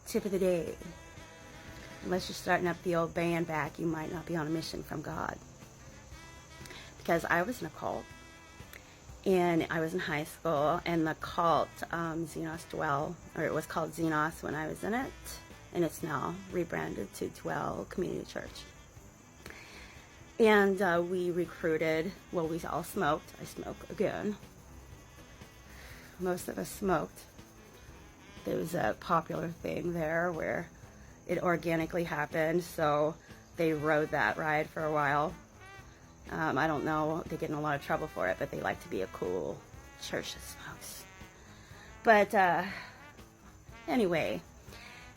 Tip of the day. Unless you're starting up the old band back, you might not be on a mission from God. Because I was in a cult, and I was in high school, and the cult, Xenos Dwell, or it was called Xenos when I was in it, and it's now rebranded to Dwell Community Church. And we recruited, well, we all smoked. I smoke again. Most of us smoked. There was a popular thing there where it organically happened, so they rode that ride for a while. I don't know, they get in a lot of trouble for it, but they like to be a cool church that smokes. But anyway,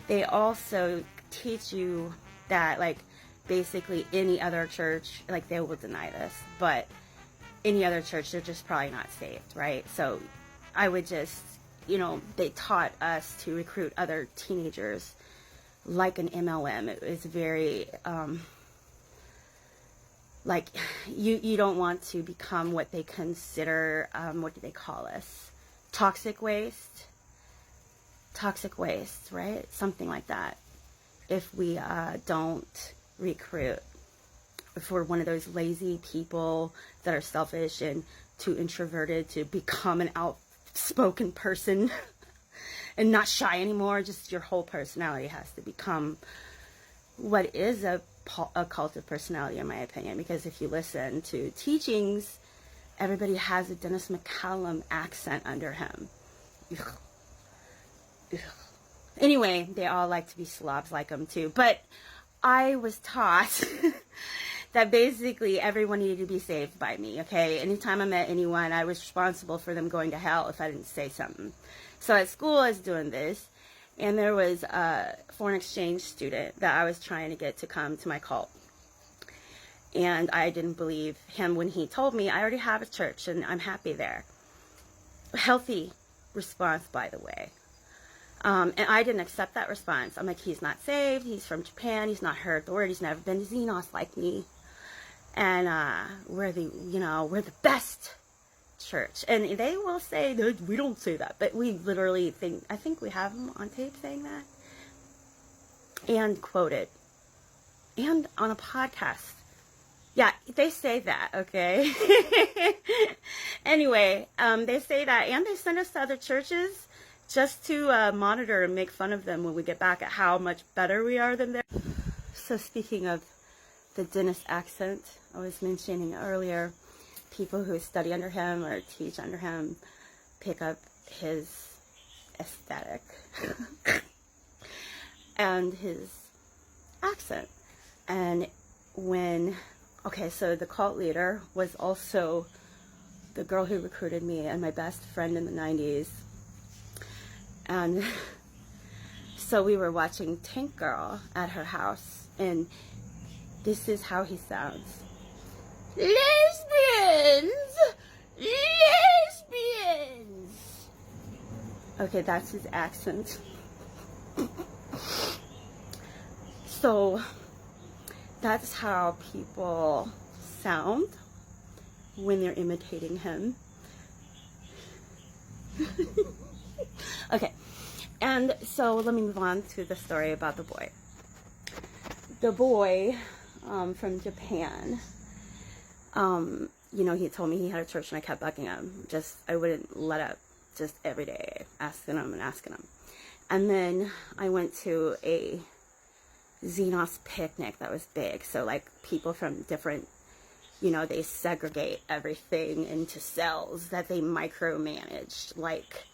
they also teach you that, like, basically any other church, like, they will deny this, but any other church, they're just probably not saved, right? So I would just, they taught us to recruit other teenagers like an MLM. It was very, like, you don't want to become what they consider, what do they call us? Toxic waste, right? Something like that. If we don't recruit, if we're one of those lazy people that are selfish and too introverted to become an outspoken person and not shy anymore, just your whole personality has to become what is a cult of personality, in my opinion. Because if you listen to teachings, everybody has a Dennis McCallum accent under him. Ugh. Ugh. Anyway, they all like to be slobs like him too. But I was taught that basically everyone needed to be saved by me, okay? Anytime I met anyone, I was responsible for them going to hell if I didn't say something. So at school, I was doing this, and there was a foreign exchange student that I was trying to get to come to my cult. And I didn't believe him when he told me, I already have a church, and I'm happy there. Healthy response, by the way. And I didn't accept that response. I'm like, he's not saved, he's from Japan, he's not heard the word, he's never been to Xenos like me. And we're the best church. And they will say, no, we don't say that. But we literally I think we have them on tape saying that. And quoted. And on a podcast. Yeah, they say that, okay? Anyway, they say that, and they send us to other churches just to monitor and make fun of them when we get back at how much better we are than them. So speaking of the Dennis accent, I was mentioning earlier, people who study under him or teach under him pick up his aesthetic and his accent. And so the cult leader was also the girl who recruited me and my best friend in the 90s. And so we were watching Tank Girl at her house, and this is how he sounds. Lesbians! Lesbians! Okay, that's his accent. So that's how people sound when they're imitating him. Okay, and so let me move on to the story about the boy. The boy from Japan, he told me he had a church, and I kept bugging him. I wouldn't let up, just every day, asking him. And then I went to a Xenos picnic that was big. So, like, people from different, they segregate everything into cells that they micromanaged, like,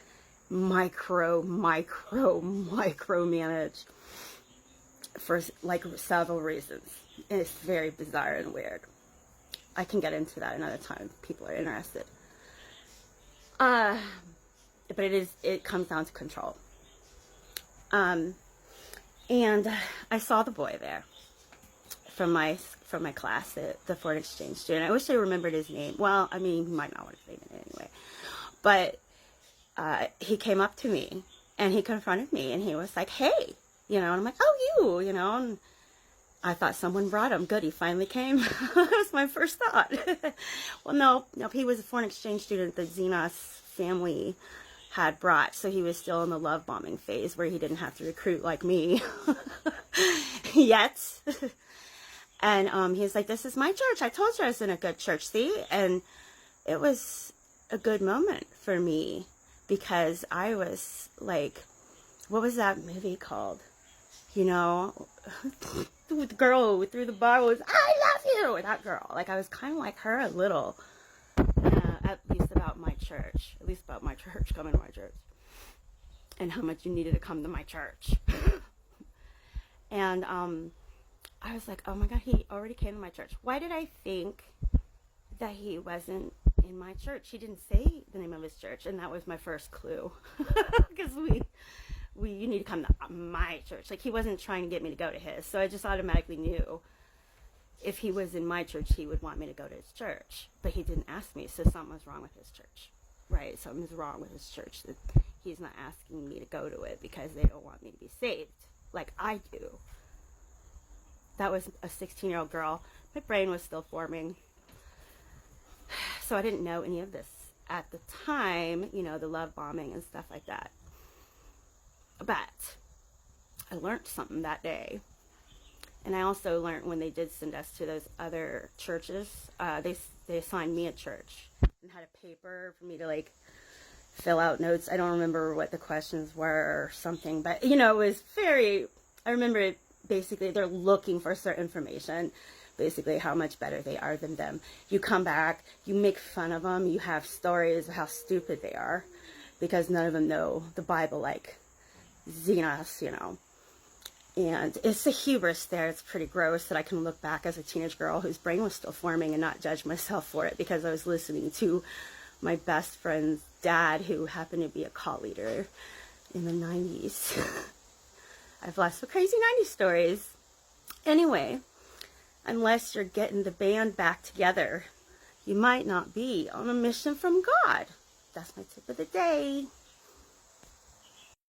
micromanage for, like, several reasons. And it's very bizarre and weird. I can get into that another time if people are interested. But it comes down to control. And I saw the boy there from my class, the foreign exchange student. I wish I remembered his name. Well, I mean, he might not want to say it anyway. But he came up to me, and he confronted me, and he was like, hey, and I'm like, oh, you, and I thought someone brought him. Good, he finally came. That was my first thought. Well, no, he was a foreign exchange student the Xenos family had brought. So he was still in the love bombing phase where he didn't have to recruit like me yet. And he's like, this is my church. I told you I was in a good church, see? And it was a good moment for me because I was like, what was that movie called? You know, the girl who threw the bar was, I love you! That girl. Like, I was kind of like her a little. At least about my church. At least about my church, coming to my church. And how much you needed to come to my church. And I was like, oh my God, he already came to my church. Why did I think that he wasn't in my church? He didn't say the name of his church. And that was my first clue. Because you need to come to my church. Like, he wasn't trying to get me to go to his. So I just automatically knew if he was in my church, he would want me to go to his church. But he didn't ask me, so something was wrong with his church. Right? Something's wrong with his church that he's not asking me to go to it because they don't want me to be saved like I do. That was a 16-year-old girl. My brain was still forming. So I didn't know any of this at the time, you know, the love bombing and stuff like that. But I learned something that day. And I also learned when they did send us to those other churches, they assigned me a church and had a paper for me to, like, fill out notes. I don't remember what the questions were or something, but, you know, it was I remember it, basically they're looking for certain information, basically how much better they are than them. You come back, you make fun of them, you have stories of how stupid they are because none of them know the Bible like Xenos, you know. And it's the hubris there. It's pretty gross that I can look back as a teenage girl whose brain was still forming and not judge myself for it because I was listening to my best friend's dad, who happened to be a cult leader in the 90s. I've lost some crazy 90s stories. Anyway, unless you're getting the band back together, you might not be on a mission from God. That's my tip of the day.